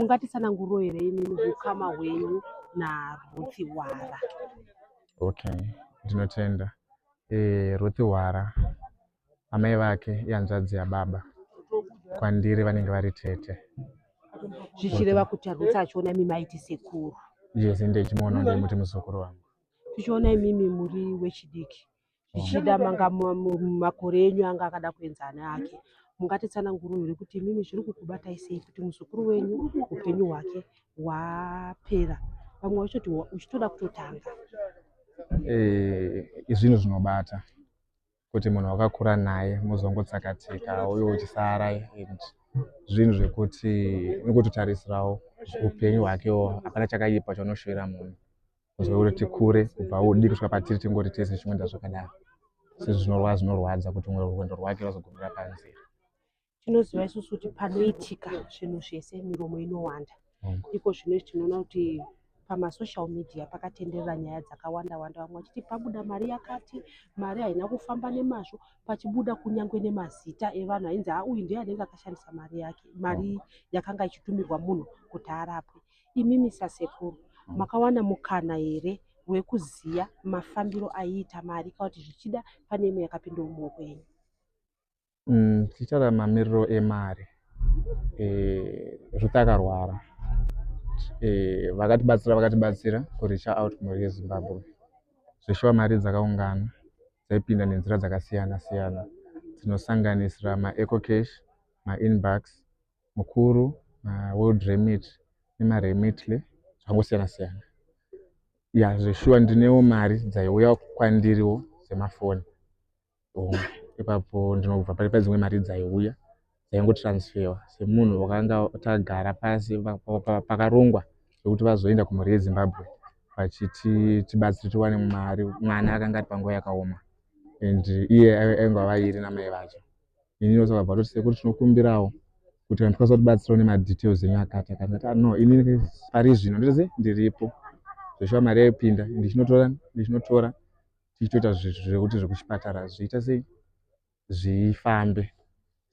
mungatitsananguriro here imimi ukama hwenyu naRuth Hwara? Okay, ndinotenda. Ruth Hwara amai vake ihanzvadzi yababa, kwandiri vanenge vari tete. Zvichireva kuti Ruth achiona imimi aiti sekuru? Yes, ndichimuona ndemuti muzukuru wangu. Tichiona imimi muri wechidiki, zvichida manga makore enyu anga akada kuenzana ake, mungatitsananguriro here kuti imimi zviri kukubatai sei kuti muzukuru wenyu upenyu hwake hwapera, vamwe vachiti uchitoda kutotanga? Izvinhu zvinobata kuti munhu wakakura naye muzongotsakatika uye uchisara, zvinhu zvekuti nikutotarisirawo upenyu hwakewo hapana chakaipa chaunoshuvira munhu, kuzoti tikure kubva udiki kusvika patiri tingoti tese chinoenda zvakadaro. Sezvo zvinorwadza kuti rwendo rwake rwazogumira panzira. Tinoziva isusu kuti panoitika zvinhu zvese miromo inowanda, iko zvino tinoona kuti pamasocial media pakatenderera nyaya dzakawanda wanda, vamwe vachiti pabuda mari yakati, mari haina kufamba nemazvo, pachibuda kunyangwe nemazita evanhu ainzi uyu ndiye anenge akashandisa mari yake, mari yakanga ichitumirwa munhu kuti arapwe. Imimi sasekuru makawana mukana here wekuziya mafambiro aiita mari kana kuti zvichida pane imwe yakapinda mumaoko enyu? Tichitaura mamiriro emari, Ruth akarwara, vakatibatsira kuricha out mhuri yeZimbabwe. Zveshuwa mari dzakaungana dzaipinda nenzira dzakasiyana siyana dzinosanganisira maEcocash, maInbucks, Mukuru, maWorld Remit nemaRemitly, zvakangosiyana siyana. Zveshuwa ndinewo mari dzaiuya kwandiriwo dzemafoni. Ipapo ndinobva pane dzimwe mari dzaiuya dzaingotransferwa semunhu wakanga tagara pasi pakarongwa zvokuti vazoenda kumhuri yeZimbabwe vachiti tibatsire tiwane mari. Mwana akanga ari panguva yakaoma and iye ainge vairi namai vacho. Ini ndosaka bva toti sekuru tinokumbirawo kuti ndikwanisa kutibatsirawo nemadetails enyu akati no ini pari zvino nditose ndiripo. Zveshuwa mari yaipinda ndichinotora tichitoita zvekuti zvekuchipatara zviita sei zvifambe.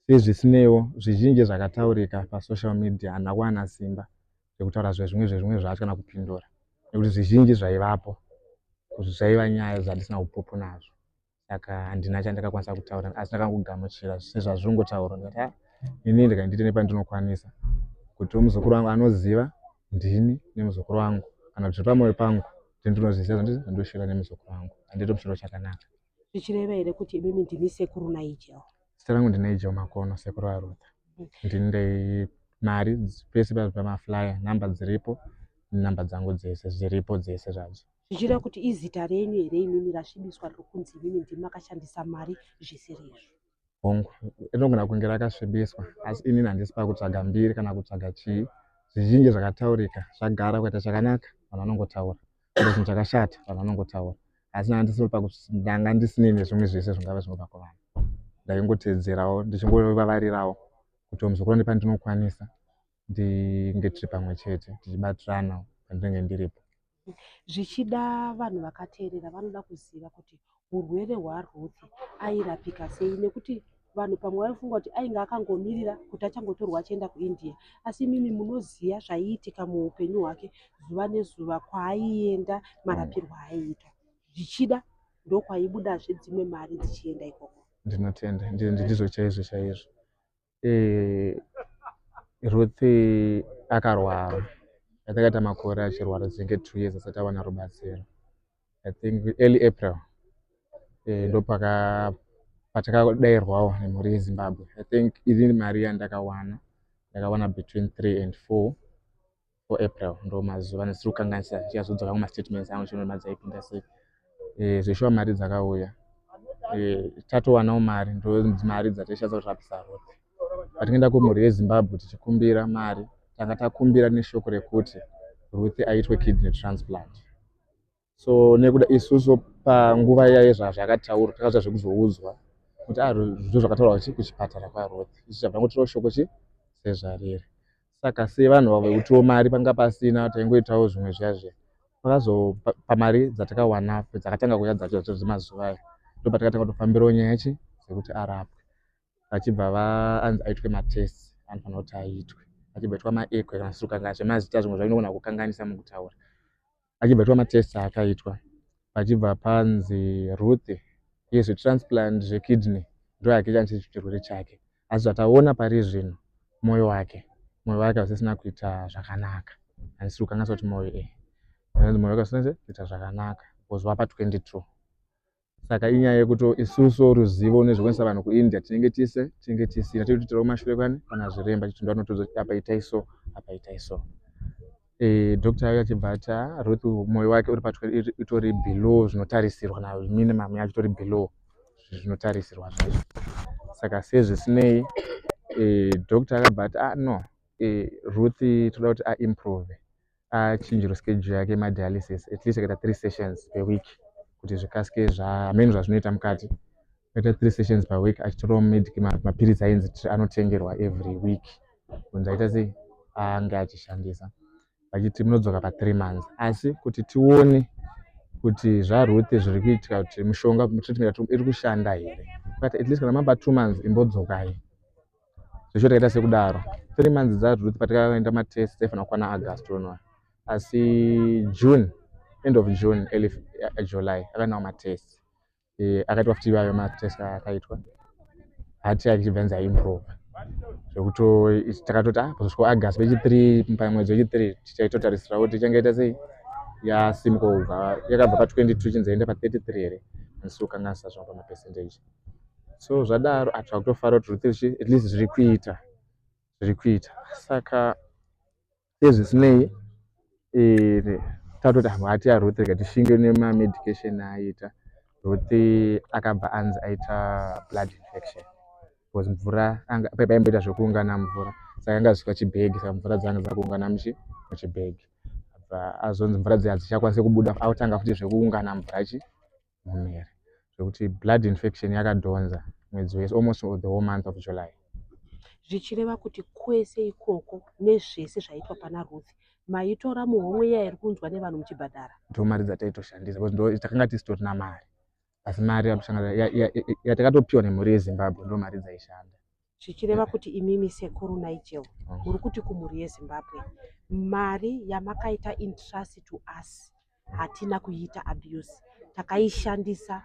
Sezvisinewo zvizhinji zvakataurika pasocial media handina kuwana simba rekutaura zvimwe zvacho kana kupindura, nekuti zvizhinji zvaivapo zvaiva nyaya dzandisina upopu nazvo, saka handina chandakakwanisa kutaura, asi ndakangogamuchira sezvazvingotaurwa ndikati ini ndikaindite nepandinokwanisa kuti muzukuru wangu anoziva ndini nemuzukuru wangu, kana kuti pamwoyo pangu ndinozviziva zvandoshira nemuzukuru wangu, handito chiro chakanaka. Zvichireva here kuti imimi ndini sekuru Nigel? Zita rangu ndiNigel Makono, sekuru waRuth. Ndine mari pese pamaflyer, namba dziripo, namba dzangu dzese dziripo dzese zvadzo. Zvichireva kuti izita renyu here imimi rasvibiswa rokunzi imimi ndimi makashandisa mari zvisiri izvo? Hongu, inogona kunge rakasvibiswa, asi inini handisi pakutsvaga mbiri kana kutsvaga chii. Zvizhinji zvakataurika zvagara kuita chakanaka vanhu vanongotaura, kuita chinhu chakashata vanhu vanongotaura, asi ndanga ndisine nezvimwe zvese zvingava zvinobva kuvanhu. Ndaingotedzerawo ndichingovavarirawo kuti muzukuru nepandinokwanisa ndinge tiri pamwe chete tichibatsirana pandinenge ndiripo. Zvichida vanhu vakateerera vanoda kuziva kuti urwere hwaRuth airapika sei, nekuti vanhu pamwe vaifunga kuti ainge akangomirira kuti achangotorwa achienda kuIndia, asi imimi munoziva zvaiitika muupenyu hwake zuva nezuva, kwaaienda, marapirwo aiitwa. Zvichida ndokwaibudazve dzimwe mari dzichienda ikoko. Ndinotenda, ndizvo chaizvo. Ruth akarwara, atakaita makore achirwara dzinenge 2 years asati awana rubatsiro. I think early April ndo patakadairwawo nemhuri yeZimbabwe. I think ini mari yandakawana between 3 and 4 April, ndo mazuva ndisiri kukanganisa chichazodzoka kumastatements angu chino mari dzaipinda sei. Zveshuwa mari dzakauya, tatowanawo mari, ndo mari dzataishandisa kurapisa Ruth. Patingaenda kumhuri yeZimbabwe tichikumbira mari, tanga takumbira neshoko rekuti Ruth aitwe kidney transplant. So nekuda isusu panguva yezvazvakataurwa takazva zvekuzoudzwa kuti zviro zvakataurwa kuchipatara kwaRuth, isu tabva ngotora shoko sezvariri. Saka sevanhu vekutiwo mari panga pasina, taingoitawo zvimwe zviya. Pamari dzatakawana dzakatanga kuuya dzacho dzemazuva aya, ndo patakatanga kutofambirawo nyaya dzekuti arapwe. Vachibva vaanzi aitwe matest anofanira kuti aitwe, achibva maekwe kana sukanga zvemazita zvimwe zvainogona kukanganisa mukutaura. Achibva matests akaitwa pachibva panzi Ruth yezvetransplant zvekidney ndo yakichanisa chirwere chake, asi zvataona pari zvino mwoyo wake usisina kuita zvakanaka, handisi kukanganisa kuti mwoyo wake usina kuita zvakanaka kuzwa pa22. Saka inyaya yekuti isusu ruzivo nezvekuendesa vanhu kuIndia tinenge tisina tiri kuti mashure kana zviremba chitunda anotoudza kuti apa itai so apa itai so. Dhokuta akachibva ati Ruth mwoyo wake utori below zvinotarisirwa na minimum yacho itori below zvinotarisirwa zvacho. Saka sezvisinei dhokuta akabva ati no Ruth toda kuti aimprove achinjirwe schedule yake yemadialysis at least akaita 3 sessions per week kuti zvikasike zvamene zvazvinoita mukati. Akaita 3 sessions per week achitorawo mapirisi ainzi anotengerwa every week kunzi aita sei ange achishandisa. Vachiti munodzoka pa3 months, asi kuti tione kuti zvaRuth zviri kuitika kuti mushonga treatment iri kushanda here. But at least kana mamba 2 months imbodzokai. Zvisho takaita sekudaro 3 months dzaRuth patakaenda matest taifana kukwana August onwa. Asi June, end of June, early July akanawo matest. Akaitwa futi iwayo matest akaitwa. Hati achibva improve. Zvekuti takatoti kusvika August wechi3 pamwedzi wechi3 tichaitotarisira kuti tichangaita sei yasimuka kubva yakabva pa22 chinzaenda pa33 here, handisi kukanganisa zvamwe pamapercentage. So zvadaro atakutofara kuti Ruth at least zviri kuita. Saka sezvisinei tatoti hati yaRuth rega tishinge nemamedication aita. Ruth akabva anzi aita blood infection because mvura paimboita zvekuungana mvura saka anga asvika chibhegi, saka mvura dzanga dzakuungana muchibhegi. Azonzi mvura dzi hadzichakwanisi kubuda, autanga futi zvekuungana mvura mumhere, zvekuti blood infection yakadhonza mwedzi wese almost the whole month of July. Zvichireva kuti kwese ikoko nezvese zvaitwa pana Ruth maitora muhomwe iya iri kunzwa nevanhu muchibhadhara. Ndo mari dzataitoshandisa because takanga tisitorina mari, asi mari yatakatopiwa nemhuri yeZimbabwe ndo mari dzaishanda. Zvichireva kuti imimi sekuru Nigel uri kuti kumhuri yeZimbabwe mari yamakaita entrust to us hatina kuiita abuse, takaishandisa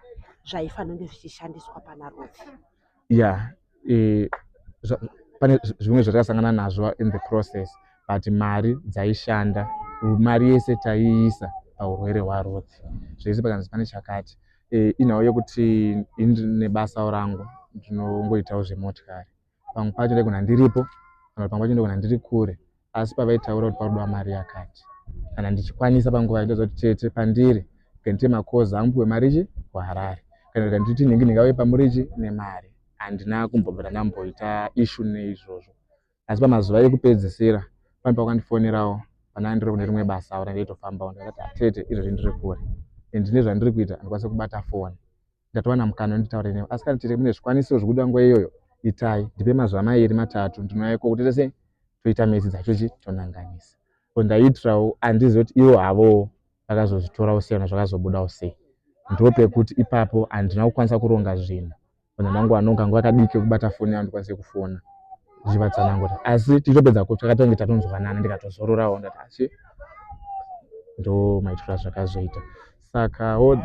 zvaifanira kunge zvichishandiswa pana Ruth. Pane zvimwe zvatakasangana nazvo in the process, but mari dzaishanda, mari yese taiisa paurwere hwaRuth. Zvese pakanzi pane chakati inhau yekuti nebasa rangu ndinongoitawo zvemotikari. Pamwe pacho ndaigona ndiripo, pamwe pacho ndaigona ndiri kure, asi pavaitaura kuti parudiwa mari yakati kana ndichikwanisa panguva ndoziva kuti chete pandiri kandiite makozi angu wemari kuHarare, kana kanditi nhingi auye pamuri nemari. Handina kumbobva ndamboita issue neizvozvo. Asi pamazuva ekupedzisira pane pakandifonerawo pana ndiri kune rimwe basa aura ndeitofambawo ndakati tete izvozvi ndiri kure ndine zvandiri kuita handikwanisi kubata foni, ndatowana mukana nditaure newe, asi kana tete mune zvikwanisiro zvekuda nguva iyoyo itai, ndipe mazuva 2-3 ndinouyaiko kuti tese toita mesi dzacho tonanganisa. Ndaiitirawo handizivi kuti ivo havo vakazozvitorawo sei kana zvakazobudawo sei. Ndopekuti ipapo handina kukwanisa kuronga zvinhu. Mangu anonga nguva yakadiki kubata foni yangu ndikwanise kufona zvivatsanangura, asi tichitopedza takatonge tatonzwanana ndikatozororawo ndati ndo maitora zvakazoita. Sakawo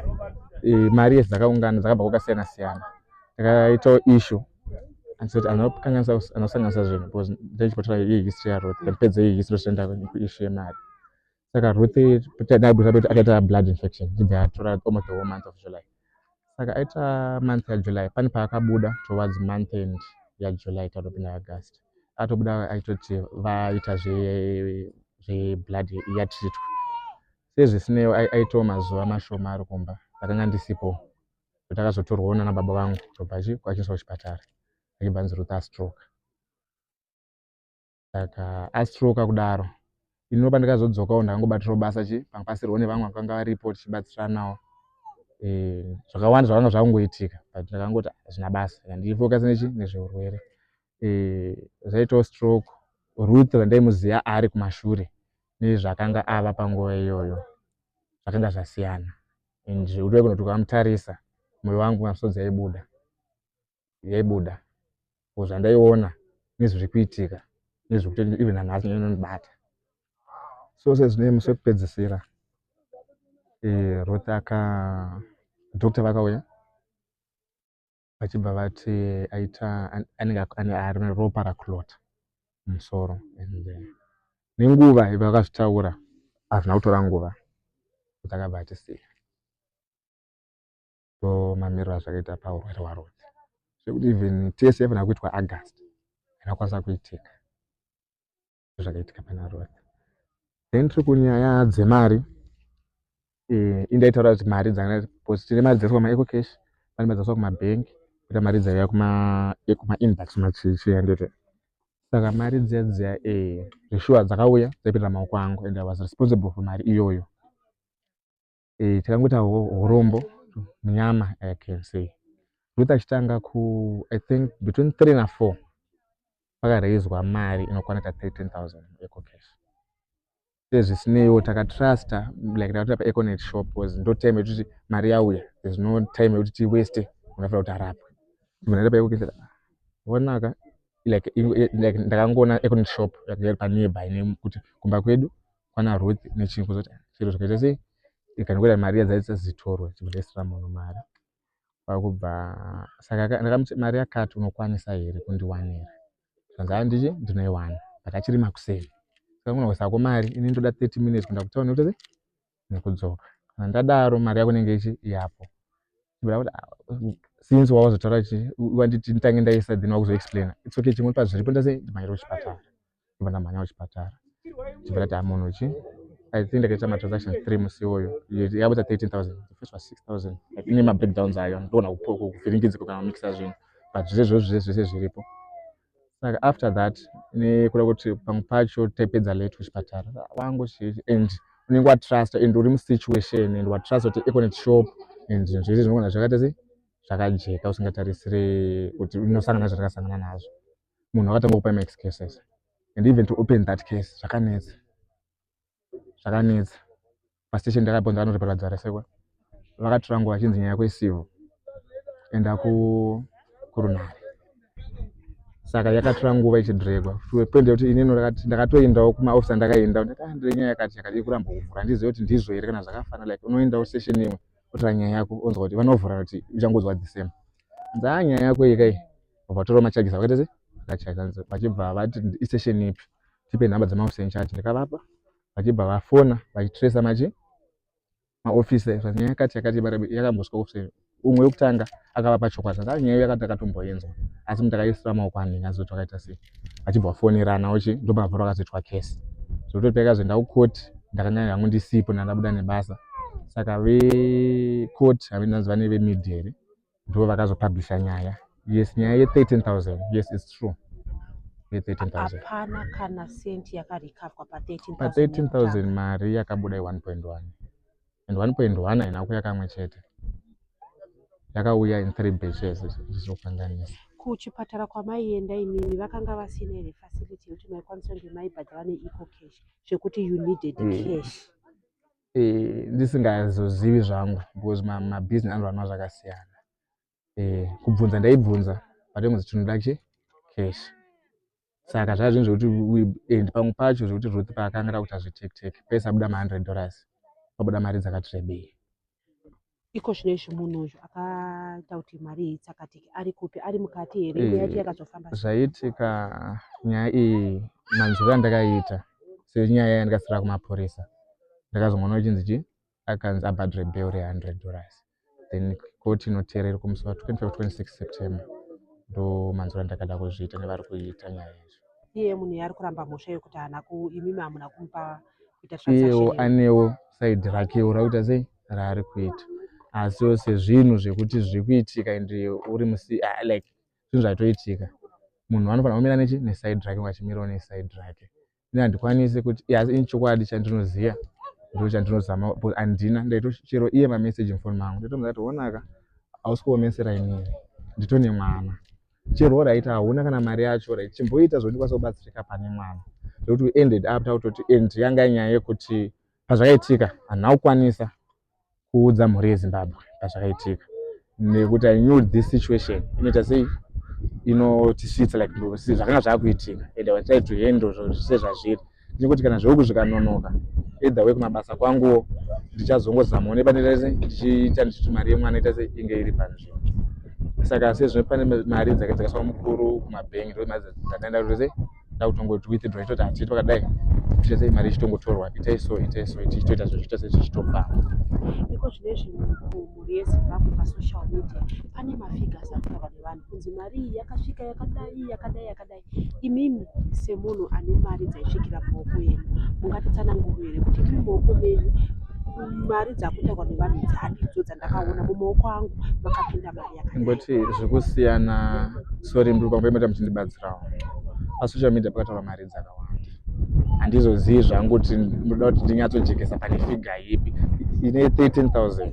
mari yese dzakaungana dzakabva kwakasiyana siyana. Takaitawo issue anosanganisa zvinhu because ndaichipotera history yaRuth ndapedza history zvoenda kuissue yemari. Saka Ruth akaita blood infection chibva yatora almost the whole month of July. Saka aita month yaJuly pane paakabuda towards month end yaJuly tatopinda August. Atobuda aitoti vaita zveblood yatreatwa. Sezvisinei aitawo mazuva mashoma ari kumba ndakanga ndisipo. Takazotorwawo nababa vangu tobva kwachiiswa kuchipatara achibva anzi Ruth astroke. Saka astroke kudaro ini pandakazodzokawo ndakangobatirawo basa pakapasirwa nevamwe vakanga varipo tichibatsiranawo. Zvakawanda zvakanga zvakungoitika but ndakangoti hazvina basa ndifocus nezveurwere. Zvaitawo stroke. Ruth vandaimuziva ari kumashure nezvakanga ava panguva iyoyo zvakanga zvasiyana, zvekuti waigona kuti ukamutarisa mwoyo wangu masodzi yaibuda zvandaiona nezviri kuitika nezvekuti even nanhasi inondibata. So sezvine musi wekupedzisira Ruth dhokta vakauya vachibva vati anenge ari neropa raklota mumusoro, nenguva vakazvitaura hazvina kutora nguva kuti akabva atisiya. So mamiriro azvakaita paurwere hwaRuth zvekuti even tese yaifana kuitwa August hainakwanisa kuitika zvakaitika pana Ruth. Then tiri kunyaya dzemari, indaitaura kuti mari tine mari dzese kuma ecocash, pane mari dzaswa kumabhengi, kuita mari dzaiya kuma-inbox machiendete. Saka mari dziya zveshuwa dzakauya dzaipinda maoko angu and I was responsible for mari iyoyo. Takangoita urombo munyama, I can say. Ruth achitanga I think between 3 na 4 pakaraiswa mari inokwana 13,000 ecocash. Sezvisineiwo takatrusta like takatoita paEconet shop because ndo time yekuti mari yauya, there's no time yekuti tiwaste unofanira kuti arapwe. Tibvanaita paEconet wonaka like ndakangoona Econet shop yakanga pa nearby kuti kumba kwedu kwana Ruth nechinhu kuzoti chiro zvakaita sei ikangoita mari yadzaisa zitorwe chibudisira munhu mari. Pakubva saka ndakamuti mari yakati unokwanisa here kundiwanira. Zvanzi handiji ndinoiwana but achiri makuseni. Saka kunokusako mari ini ndoda 30 minutes kuenda kutauni kuti nekudzoka. Kana ndadaro mari yako inenge yapo. Since wawazotaura wanditi nditange ndaisa then wakuzoexplaina. It's okay chimwe pazviripo ndase ndimhanyira kuchipatara. Ndibva ndamhanya kuchipatara. Chibva ndati munhu I think ndakaita matransaction 3 musi iwoyo. Yabuda 13,000. The first was 6,000. Ine mabreakdowns ayo ndona kuvhiringidzika kana kumixa zvinhu. But zvese zviripo. Saka after that nekuda kuti pamwe pacho taipedza late kuchipatara wangu and unenge watrust and uri musituation and watrust kuti Econet shop and zvinhu zvese zvinogona zvakaita sei zvakajeka usingatarisire kuti unosangana zvakasangana nazvo. Munhu akatanga kupa excuses and even to open that case zvakanetsa. Pastation ndakabvunza vanoti parwadzara sekwa vakatora nguva vachinzi nyaya yako isivo enda kurunare. Saka yakatora nguva ichidhiregwa pende kuti inini ndakatoendawo kumaofisa ndakaenda ndiri nyaya yakati kuramba kuvhura ndizive kuti ndizvo here kana zvakafana like unoendawo station imwe wotora nyaya yako onzwa kuti vanovhura kuti uchangodzwa December. Nzaa nyaya yako ikai vatora machagisa vakaita sei vakachaisanza vachibva vati istation ipi tipe nhamba dzemaofisa inchaji ndikavapa vachibva vafona vachitresa maofisa nyaya yakati yakambosvika ofisa umwe wekutanga akavapa chokwadi saka nyaya yakati akatomboenzwa asi munhu takaisira maoko anhu azoto akaita sei vachibva vafonerana ndobva mavharo akazoitwa kesi zvototi pakazoenda kukoti ndakanyanya hangu ndisipo ndandabuda nebasa saka vekoti havinanzi vane vemedia here ndo vakazopublisha nyaya. Yes, nyaya ye13,000. Yes, it's true. Ye13,000. Hapana kana senti yakarikavwa pa13,000. Pa13,000 mari yakabuda 1.1 and 1.1 haina kuuya kamwe chete, yakauya in 3 batches zvizokanganisa. Kuchipatara kwamaienda imimi vakanga vasina here facility yekuti maikwanisa kunge maibhadhara neEcocash zvekuti you needed cash. Ndisingazozivi zvangu because mabusiness anoranwa zvakasiyana. Kubvunza ndaibvunza patonzi tinoda cash. Saka zvava zvinhu zvokuti pamwe pacho zvokuti Ruth paakanga kuti azviteke pesa abuda $100 pabuda mari dzakati rebei. Iko zvino munhu uyu akaita kuti mari itsakatike ari kupi ari mukati here nyaya yacho yakazofamba zvaitika nyaya iyi manzwiro andakaita senyaya yandikasira kumapurisa ndakazomona uchinzi akanzi abhadhire bail $100 then koti inoteerera kumusi wa 25-26 September ndo manzwiro andakada kuzviita nevari kuita nyaya yacho. Iye munhu yari kuramba mhosva yekuti imimi hamuna kumupa kuita transaction. Iyewo anewo side rakewo rakuita sei raari kuita asiwo sezvinhu zvekuti zviri kuitika ende uri musi like zvinhu zvatoitika munhu anofanira kumira neside rake wachimirawo neside rake. Ini handikwanisi kuti asi ini chokwadi chandinoziva ndo chandinozama andina ndaitochero iye mameseji mufoni mangu ndaitomuza kuti onaka hausi kuomesera inini nditone mwana chero raita hauna kana mari yacho right chimboita zvondikwanisa kubatsirika pane mwana ndokuti we ended up tautoti end yanga nyaya yekuti pazvakaitika handina kukwanisa kuudza mhuri yeZimbabwe pazvakaitika nekuti I knew this situation inoita sei inotisvitsa like zvakanga zvakuitika ende watai to handle sezvazviri nekuti kana zveuku zvikanonoka either way kumabasa kwanguwo ndichazongozamawo nepanese ndichiita ndichiti mari yemwana ita inge iri panzvimbo. Saka sezvo pane mari dzakaiswa mukuru kumabhengi ndo mari dzakaenda rose ndakutongoti withdraw itoti hatiitwa kadai tichese mari ichitongotorwa itai so tichitoita zvichiita sezvichitofamba. Iko zvinezvi mhuri yeZimbabwe pasocial media pane mafigures akutaurwa nevanhu kunzi mari iyi yakasvika yakadai. Imimi semunhu ane mari dzaisvikira mumaoko enyu mungatitsanangurire kuti imi mumaoko menyu mari dzakutaurwa nevanhu dzadidzo dzandakaona mumaoko angu makapinda mari yakadai. Ngoti zvekusiyana sorry ndiri pamboita muchindibatsirawo pasocial media pakataurwa mari dzakawanda handizozivi zvangu kuti ndoda kuti ndinyatsojekesa pane figure ipi ine 13,000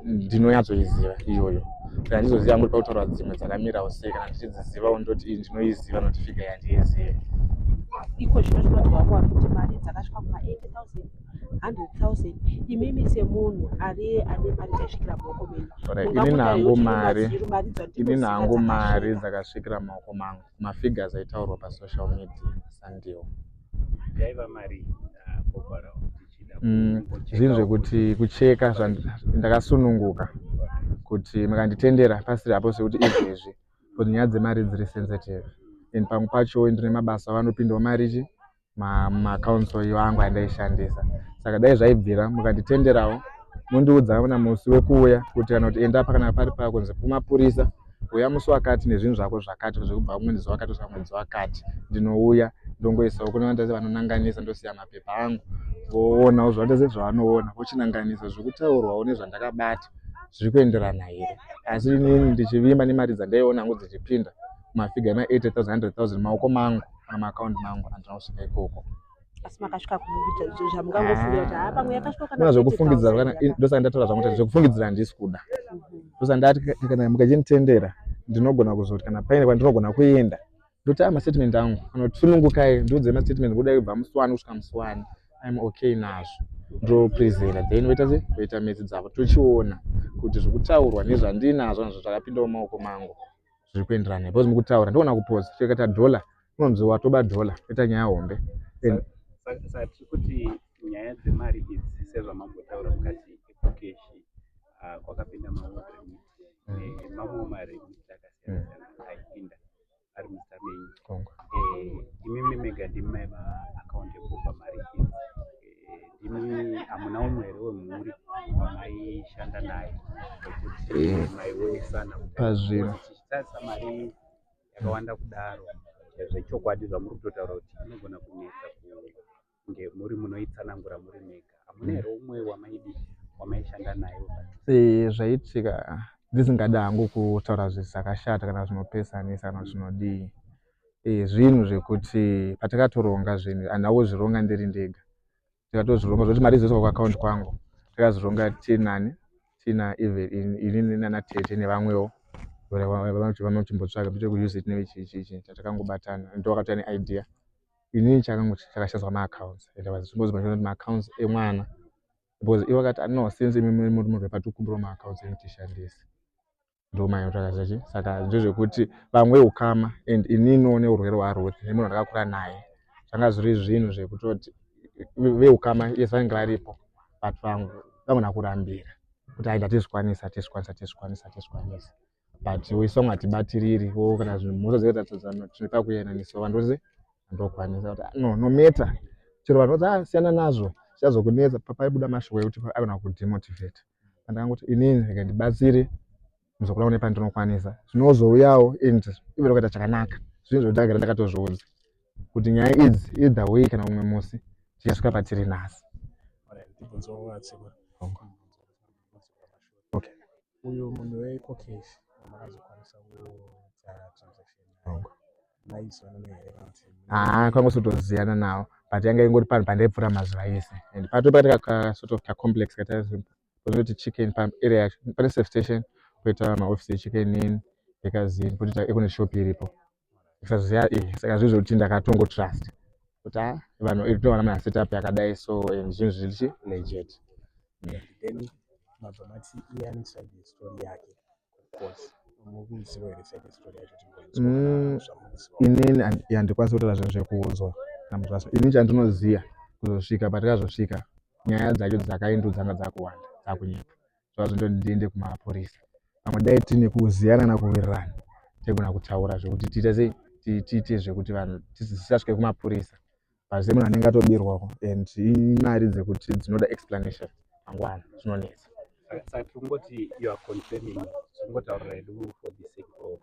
ndinonyatsoiziva iyoyo handizoziva yangu kuti pakutaurwa dzimwe dzakamirawo sei kana ndichidzizivawo ndoti iyi ndinoiziva noti figure yandiizive. Iko zvino zvinotaurwa kuti mari dzakasvika kuma 80,000 100,000 imimi semunhu ane mari dzaisvikira mumaoko menyu ini nangu mari dzakasvikira mumaoko mangu mafigures aitaurwa pasocial media sandiwo yaiva mari zvinhu zvekuti kucheka ndakasununguka kuti makanditendera pasiri apo sekuti izvezvi kuti nyaya dzemari dziri sensitive and pamwe pacho ndine mabasa avanopindawo mari maaccounts iwangu andaishandisa saka dai zvaibvira mukanditenderawo mundiudza na musi wekuuya kuti kana kuti enda apa kana pari pako nzi kumapurisa uya musi wakati nezvinhu zvako zvakati zvekubva mwedzi wakati kusvika mwedzi wakati ndinouya ndongoisawo kune vantu vanonanganisa ndosiya mapepa angu voona zvandese zvavanoona vochinanganisa zvekutaurwawo nezvandakabata zviri kuenderana here asi inini ndichivimba nemari dzandaiona hangu dzichipinda mafiga ema 80,000 100,000 maoko mangu kana maakaunti mangu handina kusvika ikoko. Asi makasvika kumuita zvamungangofungira kuti pamwe yakasvika kana zvekufungidzira kana ndosaka ndataura zvangu kuti zvekufungidzira handisi kuda ndosaka ndati kana mukachinitendera ndinogona kuzoti kana paine kwandinogona kuenda ndoti mastatement angu kana kuti sunungukai ndiudze mastatement kudai kubva musi kusvika musi I'm okay nazvo ndoprezera then voita mezi dzavo tochiona kuti zvekutaurwa nezvandinazvo nazvo zvakapindawo mumaoko mangu zviri kuenderana because mukutaura ndogona kupoza chekata dollar unonzi watoba dollar ita nyaya hombe saka tiri kuti nyaya dzemari idzi sezvamambotaura mukati ekokeshi kwakapinda mamwe maremiti akasiyana aipinda ari muzita menyu imimi mega ndimi maakaunti ekupa mari idzi ndimi hamuna umwe here wemhuri wamaishanda naye kuti maionesana pazvino tichitarisa mari yakawanda kudaro zvechokwadi zvamuri kutotaura kuti inogona kunetsa kunge muri munoitsanangura muri mega hamuna here umwe wamaishanda naye zvaitika ndisingada hangu kutaura zvinhu zvakashata kana zvinopesanisa kana zvinodii zvinhu zvekuti patakatoronga zvinhu handawo zvironga ndiri ndega tikatozvironga zvoti mari dzoiswa kuakaunti kwangu takazvironga tina even inini nana Tete nevamwewo vanochimbotsvaga toite kuuse it nevechichichi tatakangobatana ndo wakatova neidea inini chakashandiswa maaccounts ndazvimbozima maaccounts emwana because ivo vakati no since imi muri munhu wepatukumbiro maaccounts eni tishandise ndo mayotakazvachi saka ndezvekuti vamwe ukama and ininiwo neurwere hwaRuth nemunhu wandakakura naye zvanga zviri zvinhu zvekutoti veukama yes vanenge varipo but vangona kurambira kuti ai ndatizvikwanisa but weiswa hatibatiriri kana zvinhu mhosva dzekutadzana tinopa kuyananisa vandose ndokwanisa kuti no matter chero vanoti siyana nazvo chichazokunetsa papaibuda mashoko ekuti agona kudemotivate ndakangoti inini rega ndibatsire muzokona kune pandinokwanisa zvinozouyawo and ive kuita chakanaka zvinhu zvotagara ndakatozviudza kuti nyaya idzi either way kana umwe musi tichasvika patiri nhasi. Okay. Uyu munhu wekokeshi makazokwanisa kuita transaction naizvo kwanga sotoziyana nawo but yanga ingori panhu pandaipfuura mazuva ese and pato pakati sort of complex katinoti chicken pump area yacho pane safe station poita maofisi echicken in ekazini poita ekune shop iripo isaziya saka zvizvo kuti ndakatongo trust kuti vanhu itowana mana setup yakadai so and zvinhu zvirichi legit then mabva mati iyaniswa story yake of course muvisi loereseke story yacho inini handikwanisi kutaura zvinhu zvekuudzwa namuzvazvo. ini chandinoziva kuzosvika patakazosvika nyaya dzacho dzakaindudzana dzakuwanda dzakunyepa zvazvo ndiende kumapurisa. Pamwe dai tine kuziyana nakuwirirana tegona kutaura zvekuti tiite zvekuti vanhu tisasvike kumapurisa pasi munhu anenge atobirwako and imari dzekuti dzinoda explanation mangwana zvinonetsa. Saka tongoti you are confirming tingotaurira hedu for the sake of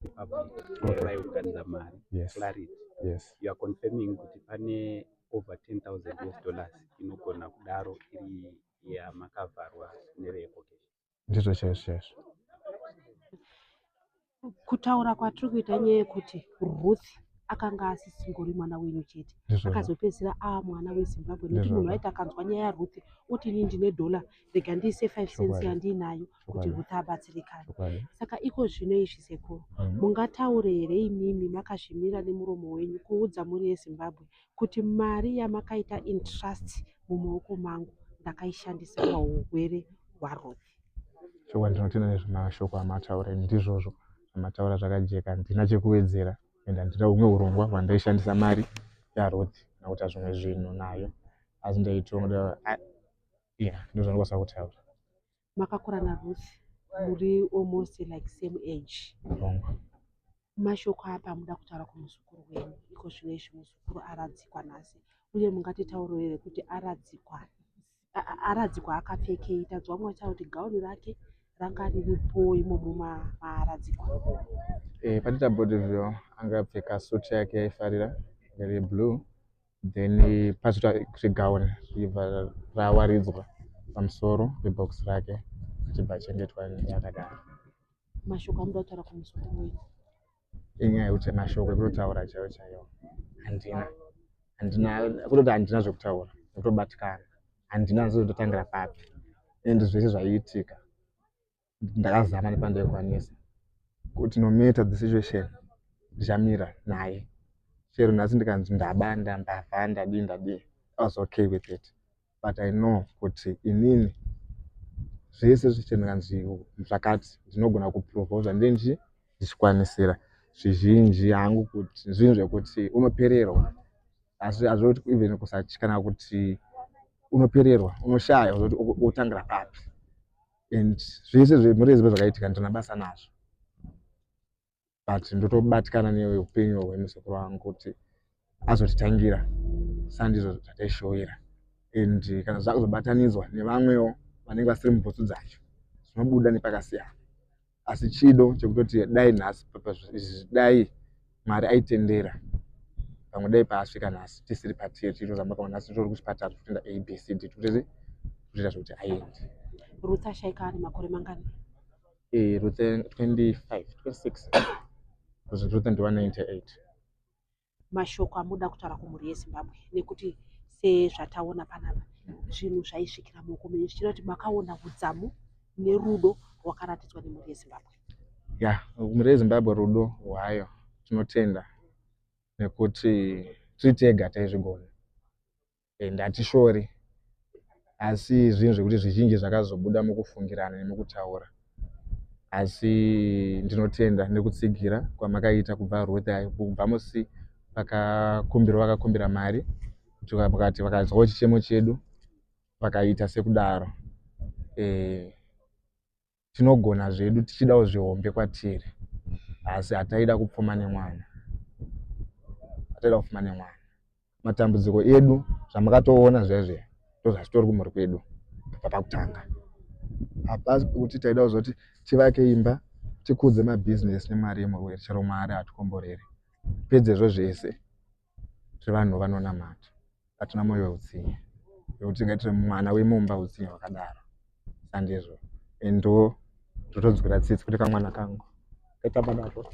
the public vaiunganidza mari clarity. Yes. You are confirming kuti pane over $10,000 inogona kudaro iri yamakavharwa neveecocation. Ndizvo chaizvo. Kutaura kwatiri kuita nyaya yekuti Ruth akanga asisingori mwana wenyu chete, akazopedzisira mwana weZimbabwe nekuti munhu aiti akanzwa nyaya yaRuth oti ini ndine $, rega ndiise 5 cents yandinayo kuti Ruth abatsirikane. Saka iko zvino izvi sekuru mungataure here imimi makazvimira nemuromo wenyu kuudza muri yeZimbabwe kuti mari yamakaita entrust mumaoko mangu ndakaishandisa paurwere hwaRuth? Shoko ndinotenda nezvemashoko amataura ndizvozvo amataura zvakajeka, ndina chekuwedzera ende handina humwe urongwa hwandaishandisa mari yaRuth nakuita zvimwe zvinhu nayo asi ndaitonda ndozvandikwanisa kutaura. Makakura naRuth muri almost like same age. Mashoko apa muda kutaura kumuzukuru wenyu iko zvino izvi muzukuru aradzikwa nhasi uye mungatitauriwo here kuti aradzikwa akapfekei? Tadzwa mwataura kuti gauni rake ranga riripo imomo maaradzikwa. Patita Bonneville angapfeka suti yake yaifarira reblue then pazoita kuti gauni rawaridzwa pamusoro pebhokisi rake achibva achengetwa yakadaro. Mashoko amuda kutaura kumuzukuru wenyu? Inyaya yekuti mashoko ekutotaura chaiwo chaiwo handina kutoti handina zvekutaura nekutobatikana handina ndotangira papi ende zvese zvaiitika ndakazama nepandaikwanisa kuti no matter the situation ndichamira naye chero nhasi ndikanzi ndabanda mbavha ndadii I was okay with it but I know kuti inini zvese zvichendikanzi zvakati ndinogona kuprovozva ndichikwanisira zvizhinji hangu kuti zvinhu zvekuti unopererwa asi hazvoti even kusatyana kuti unopererwa unoshaya kuti utangira papi and zvese zvemuRezibe zvakaitika ndina basa nazvo but ndotobatikana neupenyu hwemuzukuru wangu kuti azotitangira sandizvo zvataishowera and kana zvakuzobatanidzwa nevamwewo vanenge vasiri mubhutsu dzacho zvinobuda nepakasiyana asi chido chekutoti dai nhasi dai Mwari aitendera pamwe dai paasvika nhasi tisiri patiri tichitozamba pamwe nhasi titori kuchipatara toenda ABCD toita zvokuti aende. Ruth ashaika ane makore mangani? Ruth 25, 26. Ruth ndi 198. Mashoko amuda kutaura kumhuri yeZimbabwe nekuti sezvataona panapa zvinhu zvaisvikira muoko menyu zvichira kuti makaona udzamu nerudo rwakaratidzwa nemhuri yeZimbabwe. Mhuri yeZimbabwe rudo hwayo tinotenda nekuti tiri tega taizvigona ende hatishori asi zvinhu zvekuti zvizhinji zvakazobuda mukufungirana nemukutaura asi ndinotenda nekutsigira kwamakaita kubva Ruth kubva musi vakakumbira mari kuti vakati vakazwawo chichemo chedu vakaita sekudaro tinogona zvedu tichidawo zvihombe kwatiri asi hataida kupfuma nemwana matambudziko edu zvamakatoona zvezve ndozvachitori kumhuri kwedu pakutanga hapasi kuti taidawo zoti tivake imba tikudze mabhizinesi nemari yemurwere chero Mwari hatikomboreri pedzezvo zvese zvevanhu vanonamata hatina mwoyo weutsinye wekuti tingaitire mwana wemumba utsinye hwakadaro sandizvo endo ndotodzwira tsitsi kuti kamwana kangu kaita badazvo